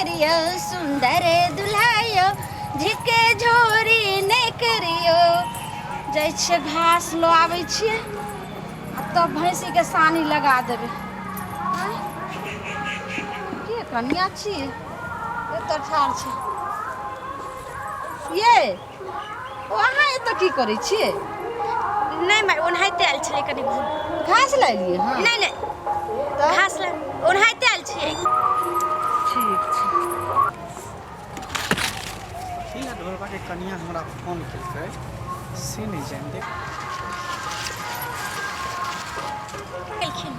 करियो सुंदर दुल्हायो झिके झोरी ने करियो जाइ छे घास लो आवे छे तब भैंसी के सानी लगा देबे के कनिया छी ए तो ठार छे ये वहाँ तो की करे छे नहीं मैं ओनाहिते आयल छले कनी घास ला लिए हां नहीं नहीं घास ला ओनाहिते आयल छियै ठीक छै ठीक है ढोलबा के कनिया हमरा फोन केलकै से नहीं जान दे केलखिन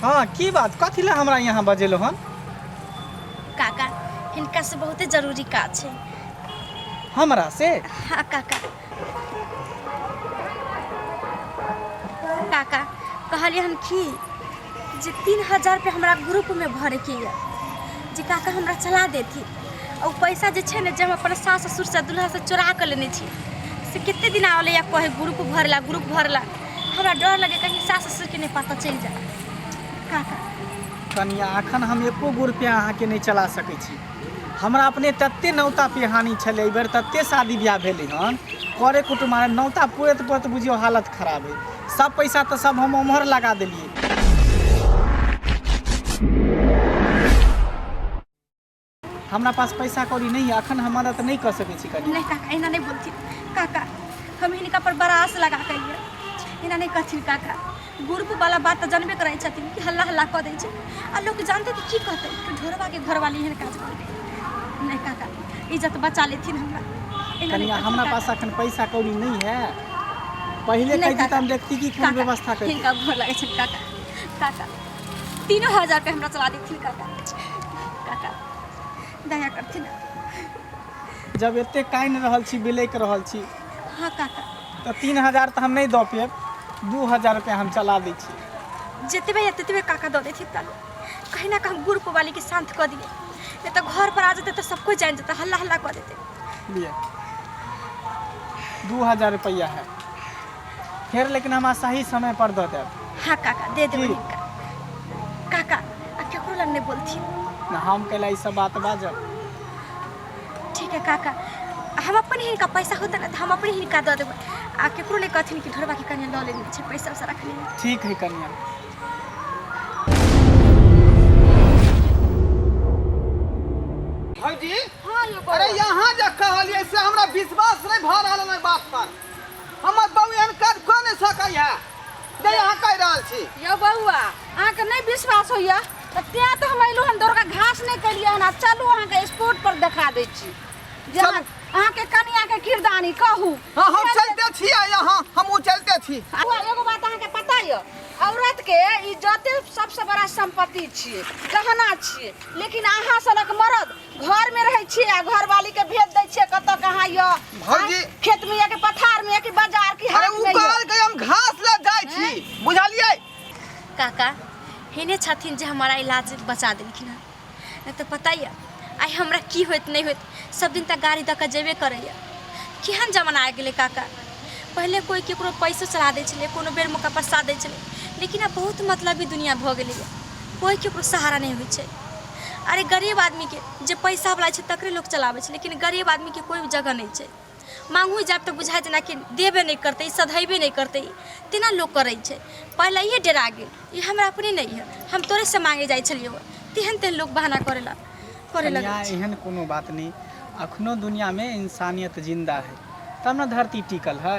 हाँ की बात कथी ला हमरा यहाँ बजेलो हन काका हिनका से बहुत जरूरी काज छै हमरा से हाँ काका काका कहलिए हम की जे 3000 रुपया हमरा ग्रुप में भरे के ये जे काका हमरा चला देती और पैसा जे छै ने जे हम अपन सास ससुर से दुल्हा से चोरा कर लेने छी से कितने दिन आवले या कहे ग्रुप भरला हमरा डर लगे कहीं सास ससुर के नहीं पता चल जाए काका कनिया अखन हम एको गो रुपया अहाँ के नहीं चला सकै छी हमरा अपने तत्ते नौता पिहानी छले बेर तत्ते शादी ब्याह भेले हन करे कुटुम नौता पुरत बुझियो हालत खराब है सब पैसा तो सब हम उम्हर लगा देलिए हमरा पास पैसा कौड़ी नहीं है अखन हम मदद नहीं कर सके छी कनिया नहीं काका इना नहीं बोलती काका हम हिनका पर बड़ा आस लगा के इना नहीं कहथिन काका ग्रुप वाला बात तो जानबे करै छथिन कि हल्ला हल्ला कऽ दै छै आ लोग जानते तो की कहते कि ढोरवा के घरवाली एहन काज करते नहीं काका इज्जत बचा लेथिन हमरा कनिया हमरा पास अखन पैसा कौड़ी नहीं है पहले कह दी हम देखती कि कोन व्यवस्था कर हिनका घर लगे छै काका काका 3000 पे हमरा चला देथिन काका काका दया करथिन जब एते काइन रहल छी बिलेक रहल छी हाँ काका तो 3000 तो हम नहीं दो पे 2000 रुपया हम चला दी छी जितबे काका दो देथिन तब कहीं ना कहीं ग्रुप वाली के शांत कर दिए नहीं तो घर पर आ जाते तो सब कुछ जान जाता हल्ला हल्ला कर देते लिए 2000 रुपया है फिर लेकिन हम सही समय पर दो देब हाँ काका दे देबे जी। हिनका काका आ केकरो लग नहीं बोलथिन ना हम कैला ई सब बात बाजब ठीक है काका हम अपन हिनका पैसा होता ना तो हम अपन हिनका दे देबे आ केकरो नहीं कहथिन कि ढोरबा के कन्या ल लेने छै पैसा से रखने ठीक है कन्या भौजी हां यो अरे यहाँ जे कहलिए से हमरा विश्वास नहीं भ रहल है बात पर हमर बहू एहन काज को नहीं सकै है जे यहाँ कह रहल छी यो बउआ अहाँ के नहीं विश्वास होइया त्या तो हम अइलु हम दौड़ के घास नहीं करिए ना चलू अहाँ के स्पोर्ट पर दिखा दै छी जे अहाँ के कनिया के किरदानी कहू हाँ हम चलते छी यहाँ हम चलते छी एगो बात अहाँ के पता य औरत के इज्जत सबसे बड़ा संपत्ति छिए गहना छिए लेकिन अहाँ सनक मर्द घर में रहे छिए आ घर वाली के भेज दै छिए कत कहाँ य भौजी खेत में या के पथार में या के बाजार की अरे हाट उ में कहल के हम घास ले जाय छी बुझलिए काका हेने छथिन जे हमारा इलाज बचा देलखिन हँ नहीं तो पता ही आई हमरा की होत नहीं होत सब दिन तक गाड़ी दऽ के जेबे करैया केहन जमाना आ गेलै काका पहले कोई केकरो पैसो चला दै छलै कोनो बेर मौका पर साथ दै छलै लेकिन अब बहुत मतलबी दुनिया भऽ गेलैया कोई केकरो सहारा नहीं होइ छै अरे गरीब आदमी के जे पैसा वाला छै तकरे लोग चलाबै छै लेकिन गरीब आदमी के कोई जगह नहीं छै मांगू जाब तो बुझाय जेना कि देबे नहीं करते सधैबे नहीं करते तेना लोग करै छै पहले ये डरा गेल ये हमरा अपने नहीं है हम तोरे से मांगे जाइ छलियो तेहन तेहन लोग बहाना करे लगे एहन कोनो बात नहीं अखनो दुनिया में इंसानियत जिंदा है तब ना धरती टिकल है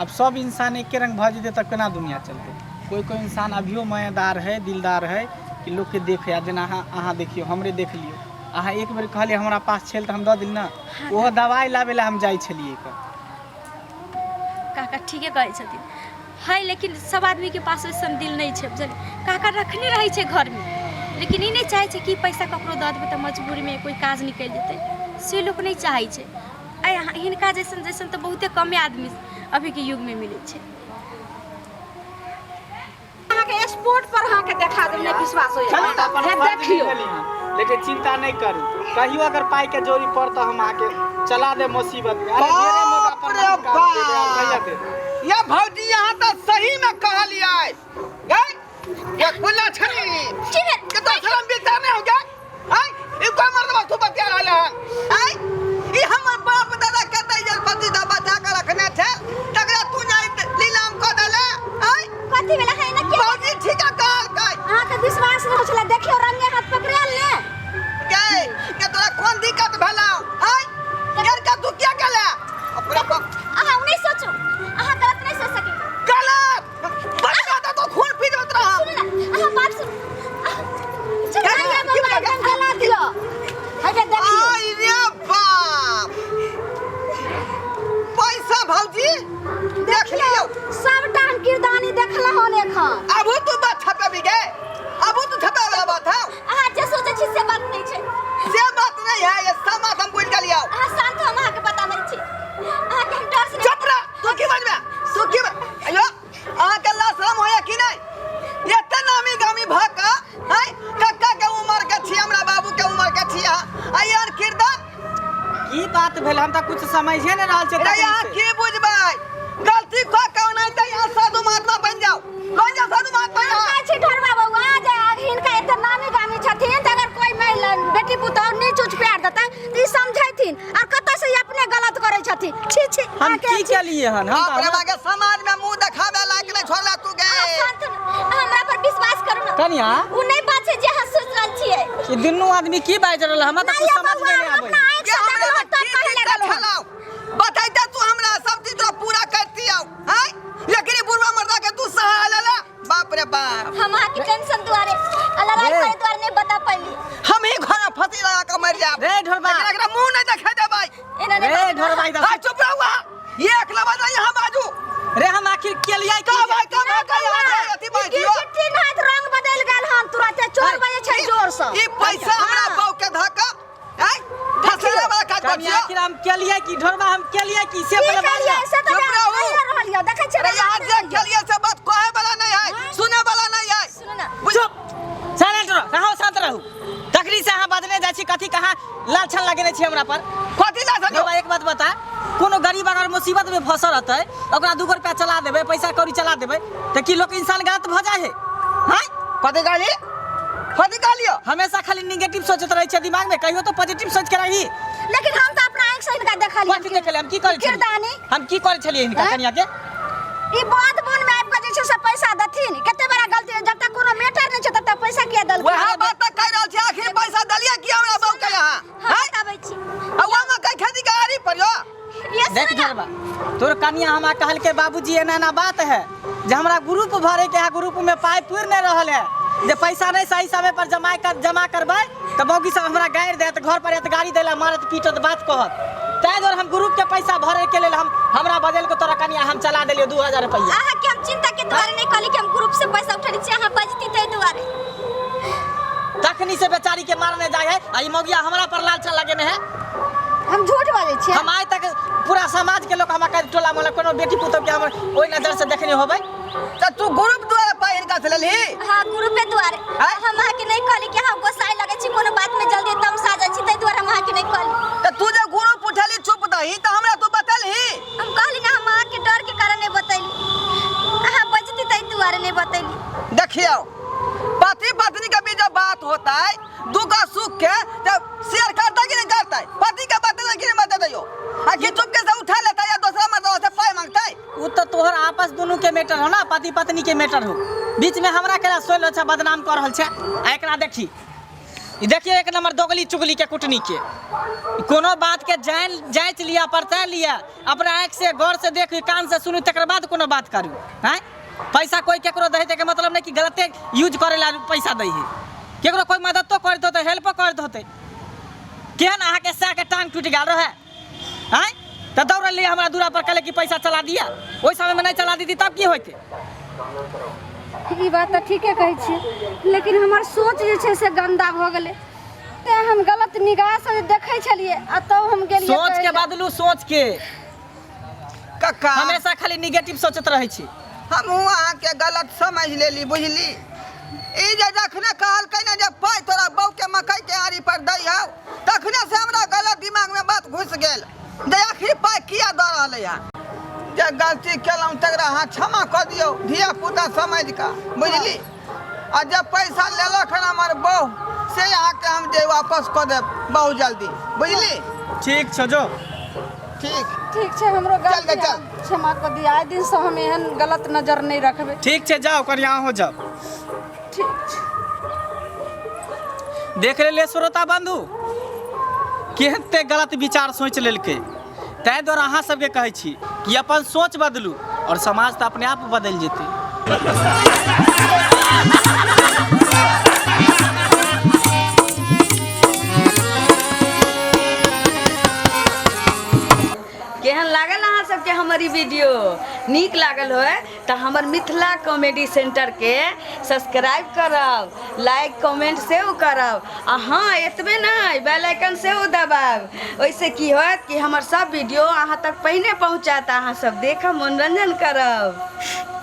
अब सब इंसान एक रंग भ जेते तब केना दुनिया चलते कोई कोई इंसान अभियो मायादार है दिलदार है कि लोग के देखे या जेना अहाँ देखियो हमरे देख लियो अहाँ एक बेर कहलिए हमरा पास छल तो हम दऽ दिल ना ओहो दवाई लाबे ला हम जाइ छलिए काका ठीके कहै छथिन है लेकिन सब आदमी के पास वैसन दिल नहीं छै बुझल काका रखने रहे छै घर में लेकिन ई नहीं चाहे छै कि पैसा ककरो दऽ देबै तऽ मजबूरी में कोई काज निकल जेतै से लोग नहीं चाहे छै आई हिनका जैसन जैसन तो बहुते कमे आदमी अभी के युग में मिले छै अहाँ के स्पोर्ट पर अहाँ के देखा देब नहीं विश्वास होइया देखियो लेकिन चिंता नहीं करू कहियो अगर पाई के जोरी पड़ता हम आके चला दे मुसीबत में अरे ढेरे मौका पर हम काम दे दे भैया दे या भौजी यहाँ तो सही में कहलिए गई ये खुला छनी के तो शर्म भी नहीं हो गया हां ई कोई मर्द पूछला देखियो रंगे हाथ पकड़े ले के के तोरा कौन दिक्कत भेला हाय यार का तू क्या केला अपना अहाँ नहीं सोचो, अहाँ गलत नहीं सोच सके। गलत बच्चा तो खून पी देत रहा सुन ना, अहाँ बात सुन। क्या एकदम गला दियो हटे देखियो आई रे बाप पैसा भौजी देख लियो सबटा हम किरदानी देखला होने खान अब तू बात छपे भी गए अब तू छपे वाला बात है अहाँ जे सोचे छी से बात नहीं छै। से बात नहीं है ये समाज हम बुझ गलियो अहाँ शांत हो, हम अहाँ के बताबै छी। अहाँ के हम डर से चुप रह तू की बजबे तू की अयो आ के ला शरम होया कि नहीं ये त नामी गामी भाका है कक्का के उम्र के छी हमरा बाबू के उम्र के छी आ यार किरदार की बात भेल हम त कुछ समझे नहीं रहल छै रे यहाँ की बुझबै गलती को क्यों नहीं त यहाँ साधु महात्मा बन जाओ साधु महात्मा कहै छी ढोरबा बउआ जे हिनका एते नामी गामी छथिन त अगर कोई महिला बेटी पुतौह नीच उच प्यार देता त ई समझैथिन और कत से अपने गलत करै छथिन। छी छी हम की केलिए हन हम अपने बागे समाज में मुंह दिखावे लायक नहीं छोड़ला तू गे शांत हो, हमरा पर विश्वास करू ना। कनिया उ नहीं बात छै जे अहाँ सोच रहल छियै। ई दुनू आदमी की बाज रहल हमरा त कुछ समझ में नहीं आबै ये हमरा में की देखलाओ बताइते तू हमरा सब चीज तो पूरा करती आओ हैं लेकिन बुढ़वा मर्दा के तू सहा लेला बाप रे बाप हम अहाँ की टेंशन दुआरे लड़ाई करे दुआरे नहीं बता पाइली। हम ही घर फंसी लगा के मर जाब रे ढोरबा एकरा मुंह नहीं देखे दे भाई एना नहीं रे बात ढोरबा ना। इधर हां चुप रहुआ ये एक लबा यहां बाजू रे हम आखिर केलिए का की भाई का अति बात की यो चिट्ठी हाथ रंग बदल गेल हन तुरंत चोर बजे छै जोर से ई पैसा हमरा बाऊ के धक्का हैं फसले वाला काज कनिया बचियो आखिर हम केलिए की ढोरबा हम केलिए की से की पहले करिए बात से त चुप रहू। रहल यो देखै छै अरे यार जे खेलिए से बात कहे वाला नहीं है सुने वाला नहीं है सुनो ना, चुप साइलेंट रहो कहां शांत रहू तकरी से अहाँ बदने जाइ छी कथी कहाँ लाल छन लगेने छी हमरा पर कथी ला सको ढोरबा एक बात बता कोनो गरीब अगर मुसीबत में फंसल रहतै ओकरा 2 रुपया चला देबै पैसा कौड़ी चला देबै त की लोग इंसान गलत भ जाय है हैं कथी गालियो हमेशा खाली नेगेटिव सोचत रहै छै दिमाग में कहियो तो पॉजिटिव सोच के रही लेकिन हम त अपना आंख से इनका देखलिए कथी देखले हम की करै छलिए किरदानी हम की करै छलिए इनका हैं? कनिया के ई बात बोन में आबि के जे छै से पैसा दथिन कते बड़ा गलती जब तक कोनो मैटर नहीं छै तब तक पैसा किया दल वह बात तक कह रहल छी आखिर पैसा दलिया कि हमरा बाऊ के यहां हम बताबै छी। अवा में कई खेती के आरी पड़ियो ये देख सुनो ना, ढोरबा तोर कनिया हमरा कहल के बाबूजी एना बात है जे हमरा ग्रुप भरे के है ग्रुप में पाई पूर नहीं रहल है जे पैसा नहीं सही समय पर जमा करबै त बौगी सब हमरा गाड़ देत घर पर एत गाड़ी देला मारत पीटत बात कहत ताहि दुआरे हम ग्रुप के पैसा भरे के लेल हमरा बदल के तोरा कनिया हम चला देलियो 2000 रुपया अहाँ के हम चिंता के दुआरे नहीं कहली कि हम ग्रुप से पैसा उठेली छी, अहाँ बजती तै दुआरे। तखनी से बेचारी के मारने जाय है आ ई मौगिया हमरा पर लाल छन लगेने है हम झूठ बाजै छियै हम आइ तक पूरा समाज के लोग हमरा कह टोला मोला कोनो बेटी पुतौ के हम ओइ नजर से देखने होबै त तू ग्रुप द्वारा पाई इनका से लेली हाँ ग्रुप पे दुआरे हैं? हम अहाँ के नहीं कहली कि हम गोसाई लगे छी कोनो बात में जल्दी तमसा जाइ छी तै दुआरे हम अहाँ के नहीं कहली। त तू जे ग्रुप उठली चुप दही त हमरा तू बतलही हम कहली ना हम अहाँ के डर के कारण नहीं बतैली, अहाँ बजती तै दुआरे नहीं बतैली। देखियो पति पत्नी के बीच जब बात होता है दुख और सुख के तब शेयर करता कि नहीं करता है पति के बता कि नहीं बता दियो आ कि चुपके से उठा लेता है या दूसरा मर्द से पाई मांगता है उ तो तोहर आपस दोनों के मैटर हो ना पति पत्नी के मैटर हो बीच में हमरा केला सोल अच्छा बदनाम कर रहल छै आ एकरा देखी ई देखिए एक नंबर दोगली चुगली के कुटनी के कोनो बात के जांच लिया परचान लिया अपना आँख से गौर से देखी कान से सुनू तकर बाद कोनो बात करू हैं पैसा कोई केकरो दे के मतलब नहीं कि गलते यूज करे ला पैसा दे है केकरो कोई मदद तो करत होते हेल्प करत होते केहन अहाँ के सा के टांग टूट गेल रहे हैं तो दौड़ लिए हमरा दूरा पर कहले कि पैसा चला दिया ओइ समय में नहीं चला दी तब की होते ई बात त ठीके कहै छी लेकिन हमर सोच जे छै से गंदा भ गेलै ते हम गलत निगाह से देखै छलिए आ तब हम गेलिए सोच के बदलू सोच के कक्का हमेशा खाली नेगेटिव सोचत रहे छी हम वहाँ के गलत समझ लेली बुझली ई जे जखने कहल कने जे पाई तोरा बहू के मकई के आरी पर दई हो तखने से हमरा गलत दिमाग में बात घुस गेल जे आखिर पाई किया द रहले है जे गलती केलहुँ तकरा हाथ क्षमा कऽ दियौ धिया पुता समझ कऽ बुझली आ जब पैसा लेलक हन हमर बहू से अहाँके हम जे वापस कऽ देब बहुत जल्दी बुझली ठीक छ जो ठीक छै हमरो गलती चल। है, क्षमा कर दिया आइ दिन से हम एहन गलत नजर नहीं रखबे ठीक छै जाओ कर यहाँ हो जाओ ठीक छै। देख ले श्रोता बंधु केहते गलत विचार सोच लेलकै। ताहि दुआरे अहाँ सबके कहै छी कि अपन सोच बदलू और समाज तऽ अपने आप बदलि जेतै। केहन लागल अहाँ सबके हमर ई वीडियो? नीक लागल होय तऽ हमर मिथिला कॉमेडी सेंटर के सब्सक्राइब करब, लाइक कमेंट सेहो करब आ हाँ एतबे नहीं बेल आइकन सेहो दबाब। ओइसे की होत कि हमर सब वीडियो अहाँ तक पहिने पहुँचात, अहाँ सब देखब, मनोरंजन करब।